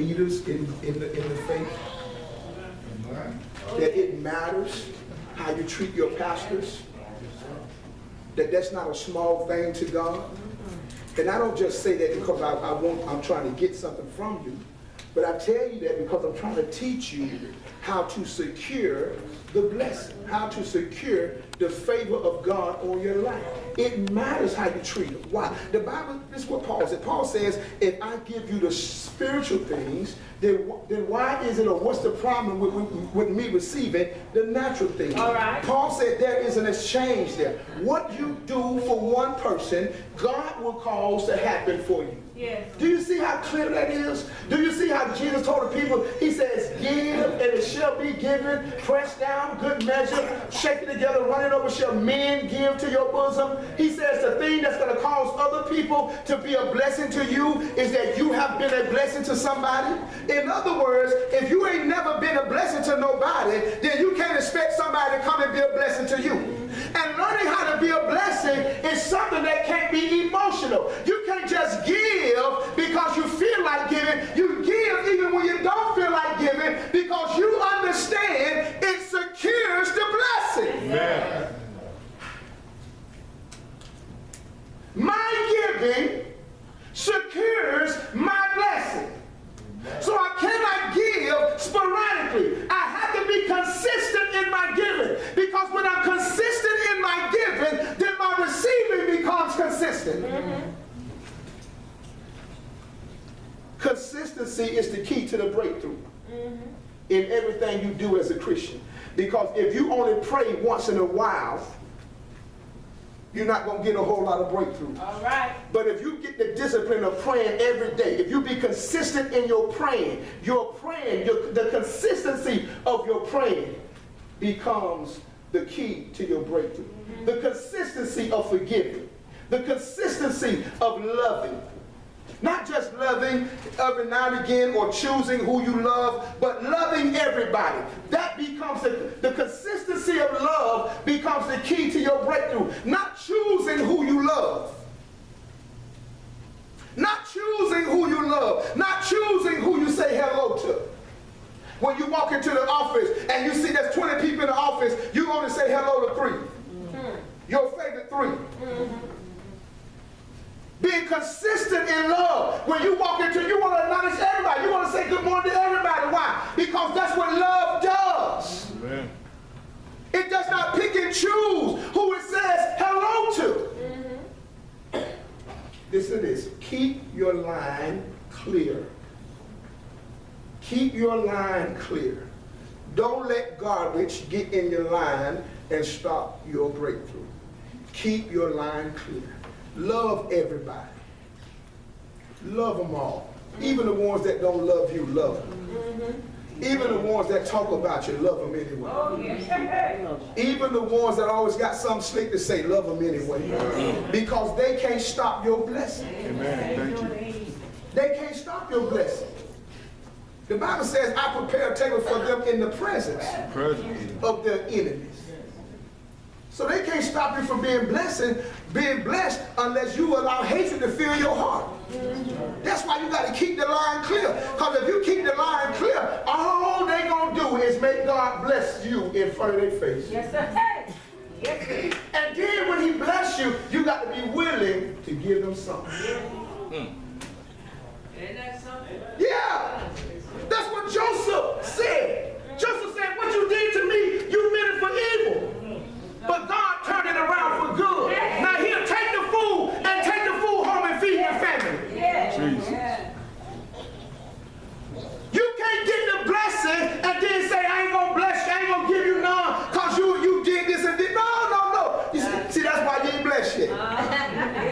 leaders in the faith. That it matters how you treat your pastors. That's not a small thing to God. And I don't just say that because I'm trying to get something from you, but I tell you that because I'm trying to teach you how to secure the blessing, how to secure the favor of God on your life. It matters how you treat them. Why? The Bible, this is what Paul said. Paul says, if I give you the spiritual things, then why is it, or what's the problem with me receiving the natural things? All right. Paul said there is an exchange there. What you do for one person, God will cause to happen for you. Yes. Do you see how clear that is? Do you see how Jesus told the people? He says, give and it shall be given, pressed down, good measure, shaken together, running over, shall men give to your bosom. He says the thing that's going to cause other people to be a blessing to you is that you have been a blessing to somebody. In other words, if you ain't never been a blessing to nobody, then you can't expect somebody to come and be a blessing to you. And learning how to be a blessing is something that can't be emotional. You can't just give because you feel like giving. You give even when you don't feel like giving because you understand it secures the blessing. Amen. My giving secures my blessing. So I cannot give sporadically. I have to be consistent in my giving. Because when I'm consistent in my giving, then my receiving becomes consistent. Consistency is the key to the breakthrough in everything you do as a Christian. Because if you only pray once in a while, you're not going to get a whole lot of breakthrough. All right. But if you get the discipline of praying every day, if you be consistent in your praying, the consistency of your praying becomes the key to your breakthrough. The consistency of forgiving, the consistency of loving. Not just loving every now and again or choosing who you love, but loving everybody. That becomes the consistency of love becomes the key to your breakthrough. Not choosing who you love. Not choosing who you love. Not choosing who you say hello to. When you walk into the office and you see there's 20 people in the office, you only say hello to 3. Your favorite 3. Being consistent in love. When you walk into, you want to acknowledge everybody. You want to say good morning to everybody. Why? Because that's what love does. Amen. It does not pick and choose who it says hello to. Listen to this. Keep your line clear. Keep your line clear. Don't let garbage get in your line and stop your breakthrough. Keep your line clear. Love everybody. Love them all. Even the ones that don't love you, love them. Even the ones that talk about you, love them anyway. Oh, yes. Even the ones that always got something slick to say, love them anyway. Because they can't stop your blessing. Amen. Thank you. They can't stop your blessing. The Bible says, I prepare a table for them in the presence of their enemies. So they can't stop you from being blessed unless you allow hatred to fill your heart. That's why you got to keep the line clear. Because if you keep the line clear, all they're going to do is make God bless you in front of their face. Yes, sir. Yes, sir. And then when he bless you, you got to be willing to give them something. Isn't that something? Yeah. That's what Joseph said. Joseph said, what you did to me, you meant it for evil. But God turned it around for good. Now he'll take the food and take the food home and feed your family. Yeah. You can't get the blessing and then say, I ain't gonna bless you, I ain't gonna give you none because you did this and did. No. You see, that's why you ain't blessed yet.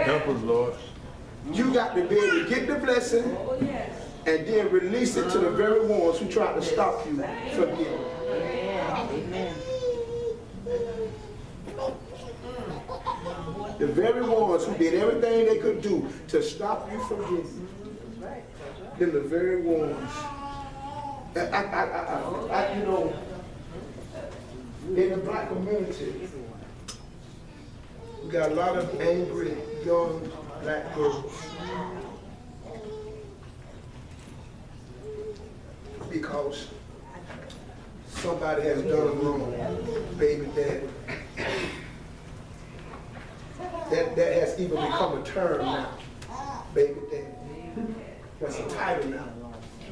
Help us, Lord. You got to be able to get the blessing and then release it to the very ones who try to stop you from getting it. Amen. The very ones who did everything they could do to stop you from getting it. Then the very ones. You know, in the black community, we got a lot of angry young black girls. because somebody has done wrong, baby daddy. That has even become a term now, baby daddy. That's a title now.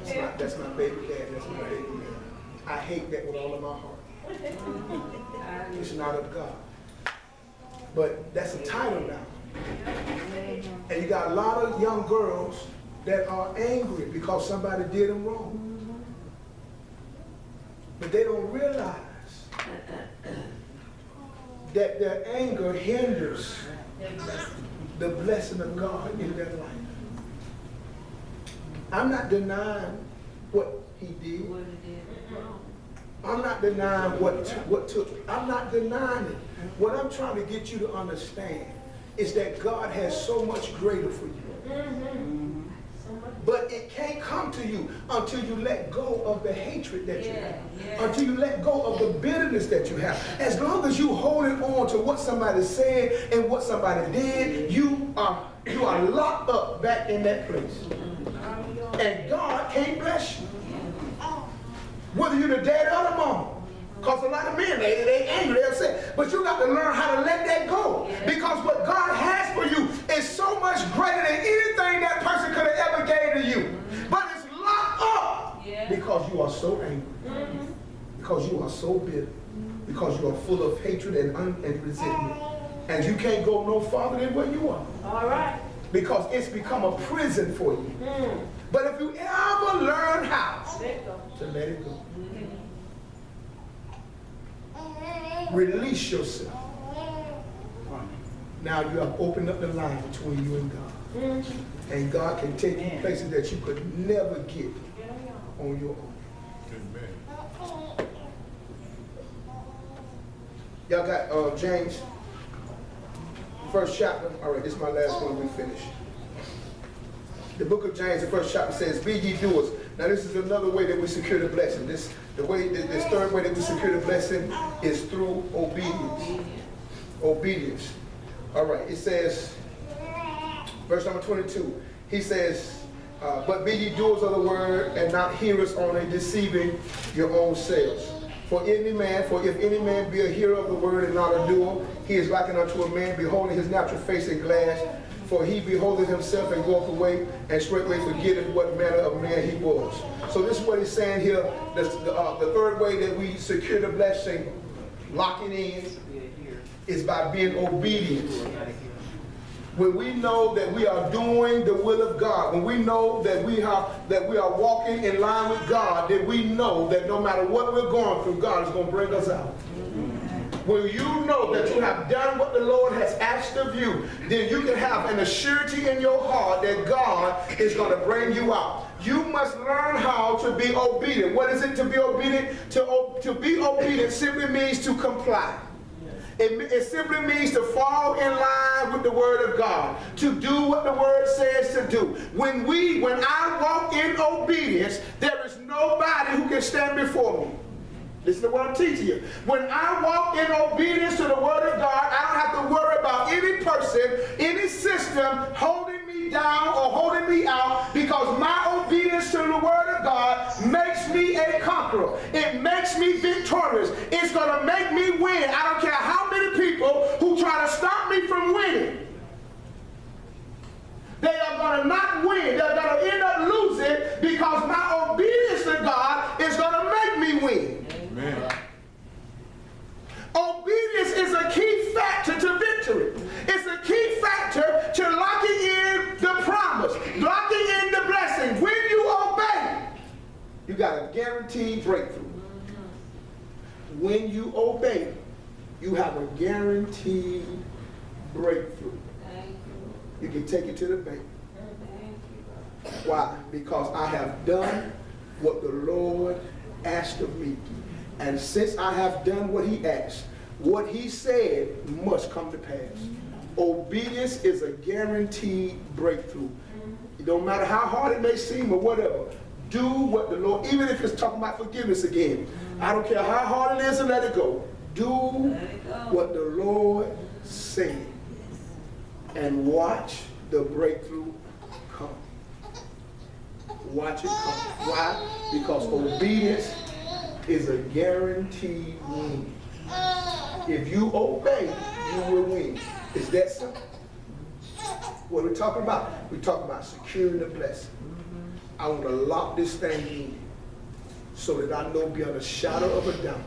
That's my baby daddy, that's my baby daddy. I hate that with all of my heart. It's not of God. But that's a title now. And you got a lot of young girls that are angry because somebody did them wrong. But they don't realize that their anger hinders the blessing of God in their life. I'm not denying what he did. I'm not denying what took. I'm not denying it. What I'm trying to get you to understand is that God has so much greater for you. But it can't come to you until you let go of the hatred that you have. Until you let go of the bitterness that you have. As long as you holding on to what somebody said and what somebody did, you are locked up back in that place. And God can't bless you. Whether you're the dad or the mama. Because a lot of men, they angry, they're upset. But you got to learn how to let that go. Because what God has for you is so much greater than anything that person could have ever gave to you. But it's locked up because you are so angry. Because you are so bitter. Because you are full of hatred and resentment. And you can't go no farther than where you are. All right. Because it's become a prison for you. But if you ever learn how to let it go, release yourself. Now you have opened up the line between you and God. And God can take you places that you could never get on your own. Amen. Y'all got James, first chapter. All right, this is my last one. We finish. The book of James, the first chapter says, "Be ye doers." Now this is another way that we secure the blessing. This third way that we secure the blessing is through obedience. Obedience. All right, it says, verse number 22, he says, "But be ye doers of the word, and not hearers only, deceiving your own selves. For if any man be a hearer of the word and not a doer, he is likened unto a man beholding his natural face in glass. For he beholdeth himself and goeth away, and straightway forgetteth what manner of man he was." So this is what he's saying here. The third way that we secure the blessing, locking in, is by being obedient. When we know that we are doing the will of God, when we know that we are walking in line with God, then we know that no matter what we're going through, God is going to bring us out. When you know that you have done what the Lord has asked of you, then you can have an assurity in your heart that God is going to bring you out. You must learn how to be obedient. What is it to be obedient? To be obedient simply means to comply. It simply means to fall in line with the word of God, to do what the word says to do. When I walk in obedience, there is nobody who can stand before me. Listen to what I'm teaching you. When I walk in obedience to the word of God, I don't have to worry about any person, any system holding me down or holding me out, because my obedience to the word of God makes me a conqueror. It makes me victorious. It's going to make me win. I don't care how many people who try to stop me from winning. They are going to not win. They're going to end up losing, because my obedience to God is going to make me win. Amen. Obedience is a key factor to victory. It's a key factor to locking in the promise, locking in the blessing. When you obey, you got a guaranteed breakthrough. When you obey, you have a guaranteed breakthrough. You can take it to the bank. Why? Because I have done what the Lord asked of me. And since I have done what he asked, what he said must come to pass. Obedience is a guaranteed breakthrough. It don't matter how hard it may seem or whatever. Do what the Lord, even if it's talking about forgiveness again. I don't care how hard it is, and let it go. Do what the Lord said. And watch the breakthrough come. Watch it come. Why? Because obedience is a guaranteed win. If you obey, you will win. It's that simple. What are we talking about? We're talking about securing the blessing. I want to lock this thing in so that I know beyond a shadow of a doubt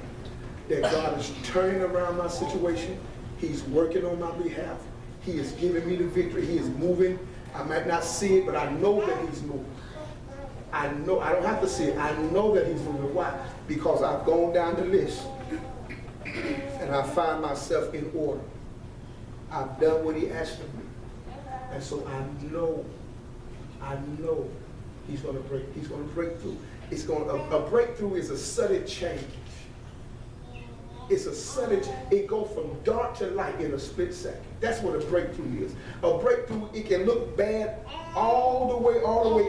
that God is turning around my situation. He's working on my behalf. He is giving me the victory. He is moving. I might not see it, but I know that he's moving. I know, I don't have to see it. I know that he's moving. Why? Because I've gone down the list and I find myself in order. I've done what he asked of me. And so I know he's going to break through. A breakthrough is a sudden change. It's a sudden, it goes from dark to light in a split second. That's what a breakthrough is. A breakthrough, it can look bad all the way,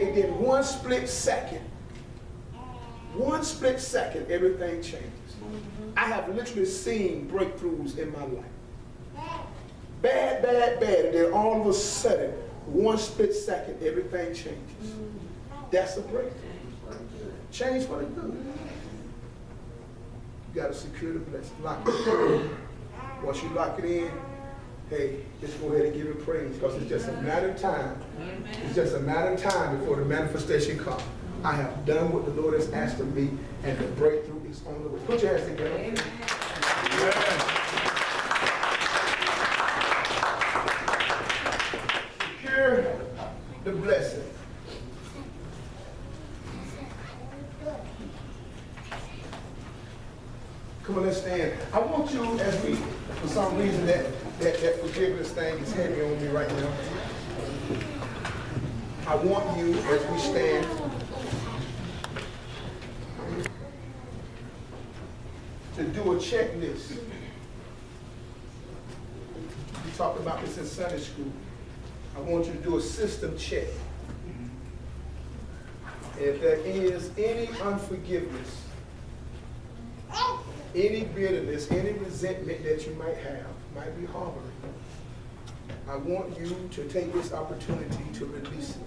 and then one split second, everything changes. I have literally seen breakthroughs in my life. Bad, and then all of a sudden, one split second, everything changes. That's a breakthrough. Change for the good. You got to secure the blessing. Lock it in. Once you lock it in, hey, just go ahead and give it praise, because it's just a matter of time. It's just a matter of time before the manifestation comes. I have done what the Lord has asked of me, and the breakthrough is on the way. Put your hands together. Amen. Secure the blessing. Come on, let's stand. I want you, as we, for some reason, that forgiveness thing is heavy on me right now. I want you, as we stand, to do a checklist. We talked about this in Sunday school. I want you to do a system check. If there is any unforgiveness, any bitterness, any resentment that you might be harboring, I want you to take this opportunity to release it.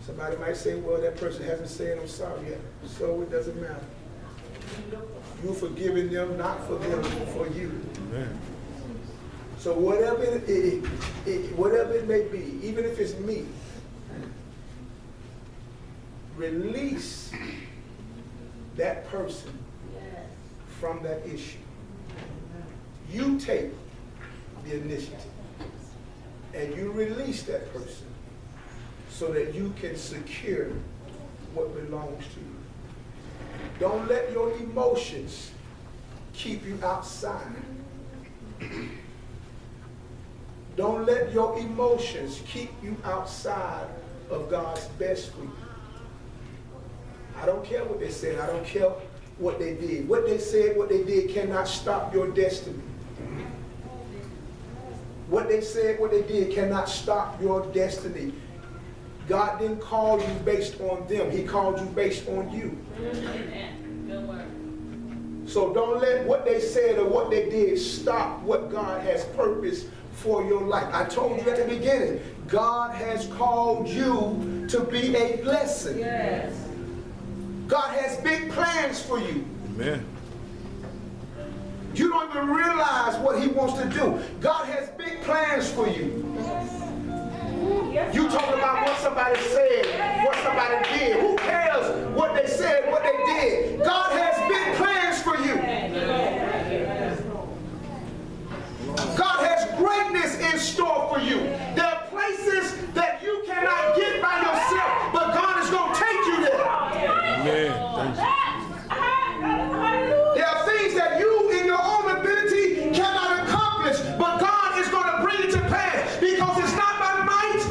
Somebody might say, well, that person hasn't said I'm sorry yet. So it doesn't matter. You're forgiving them, not for them, but for you. Amen. So whatever it may be, even if it's me, release that person from that issue. You take the initiative and you release that person so that you can secure what belongs to you. Don't let your emotions keep you outside. Don't let your emotions keep you outside of God's best for you. I don't care what they said. I don't care what they did. What they said, what they did cannot stop your destiny. What they said, what they did cannot stop your destiny. God didn't call you based on them. He called you based on you. So don't let what they said or what they did stop what God has purposed for your life. I told you at the beginning, God has called you to be a blessing. Yes. God has big plans for you. Amen. You don't even realize what he wants to do. God has big plans for you. You talking about what somebody said, what somebody did. Who cares what they said, what they did? God has big plans for you. God has greatness in store for you. There are places that you cannot get by yourself, but God is going to take you there. Amen. There are things that you in your own ability cannot accomplish, but God is going to bring it to pass, because it's not by might,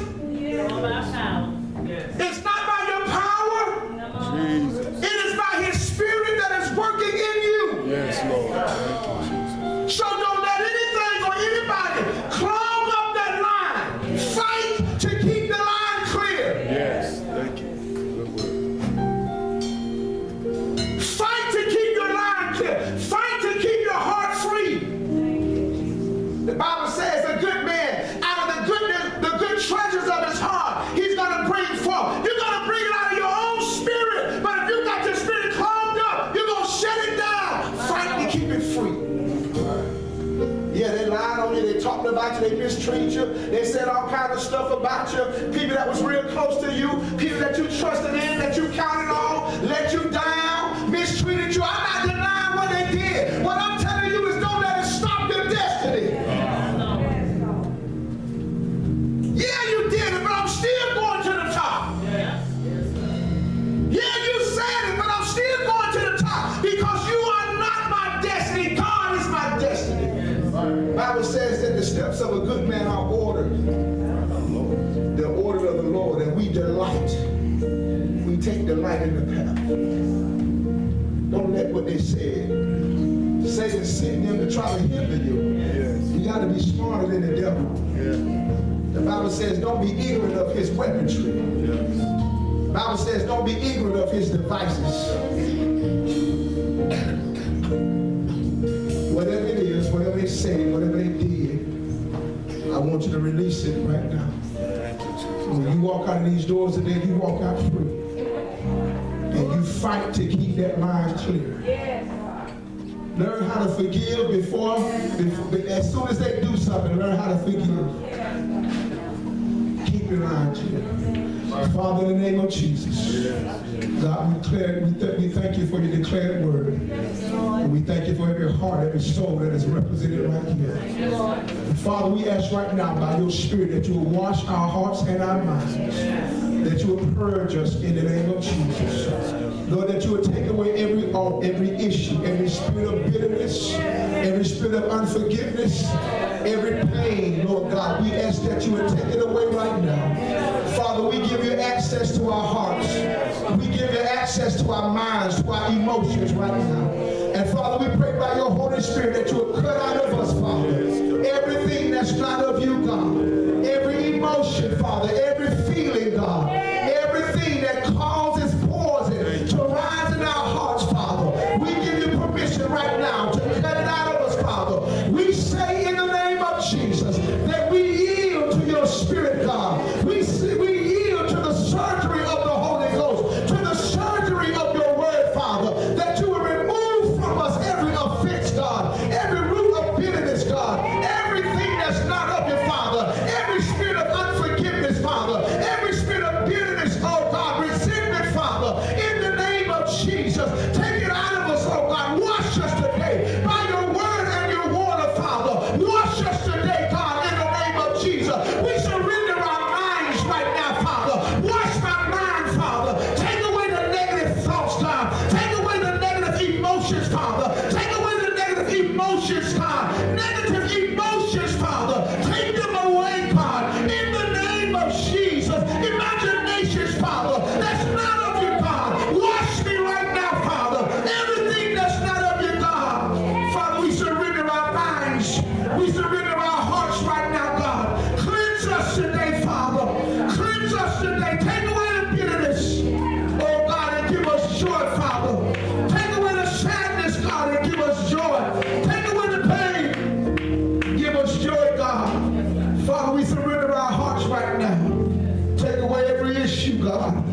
mistreated you. They said all kinds of stuff about you. People that was real close to you, people that you trusted in, that you counted on, let you down, mistreated you. I'm not denying what they did. What I'm telling you is don't let it stop your destiny. Yeah, you did it, but I'm still going to the top. Yeah, you said it, but I'm still going to the top because you are not my destiny. God is my destiny. The Bible says that the steps of a good man are ordered. The order of the Lord, and we delight. We take delight in the path. Don't let what they said. Satan sent them to try to hinder you. You got to be smarter than the devil. The Bible says don't be ignorant of his weaponry. The Bible says don't be ignorant of his devices. Whatever it is, whatever they say, whatever they did, I want you to release it right now. When you walk out of these doors today, you walk out free. And you fight to keep that mind clear. Learn how to forgive before as soon as they do something, learn how to forgive. Keep your mind clear. Father, in the name of Jesus, God, we thank you for your declared word. And we thank you for every heart, every soul that is represented right here. And Father, we ask right now by your Spirit that you will wash our hearts and our minds, that you will purge us in the name of Jesus. Lord, that you would take away every issue, every spirit of bitterness, every spirit of unforgiveness, every pain, Lord God. We ask that you would take it away right now. Father, we give you access to our hearts. We give you access to our minds, to our emotions right now. And Father, we pray by your Holy Spirit that you would cut out of us, Father, everything that's not of you, God. Every emotion, Father, every feeling, God. Everything that causes poison to rise in our hearts, Father. We give you permission right now to cut it out of us, Father. We say in the name of Jesus that we yield to your Spirit, God. We yield to the surgery of the Holy Ghost, to the surgery of your word, Father, that you will remove from us every offense, God, every root of bitterness, God, everything that's not of you, Father, every spirit of unforgiveness, Father, every spirit of bitterness, oh God, resentment, Father, in the name of Jesus. Take it out of us, oh God. Wash us today by your word and your water, Father. Wash us today, God, in the name of Jesus. We surrender our minds right now, Father. Wash my mind, Father. Take away the negative thoughts, God. Take away the negative emotions, Father. Take away the negative emotions, God. Negative emotions, Father. Take them away, God, in the name of Jesus. Imaginations, Father, that's not of you, God. Wash me right now, Father. Everything that's not of you, God. Father, we surrender our minds. We surrender our hearts right now, God. Cleanse us today, Father. Cleanse us today. Take away the bitterness, oh God, and give us joy, Father. Take away the sadness, God, and give us joy. Take away the pain. Give us joy, God. Father, we surrender our hearts right now. Take away every issue, God.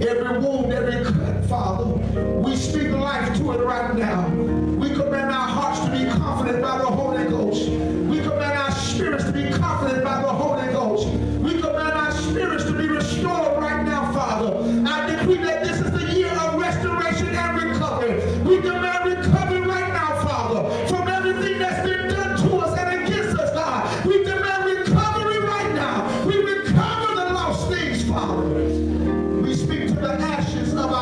Every wound, every cut, Father. We speak life to it right now. We command our hearts to be confident by the Holy Ghost. We command our spirits to be confident by the Holy Ghost. We command our spirits to be restored right now, Father. I decree that this is the year of restoration and recovery. We demand recovery right now, Father, from everything that's been done to us and against us, God. We demand recovery right now. We recover the lost things, Father. We speak to the ashes of our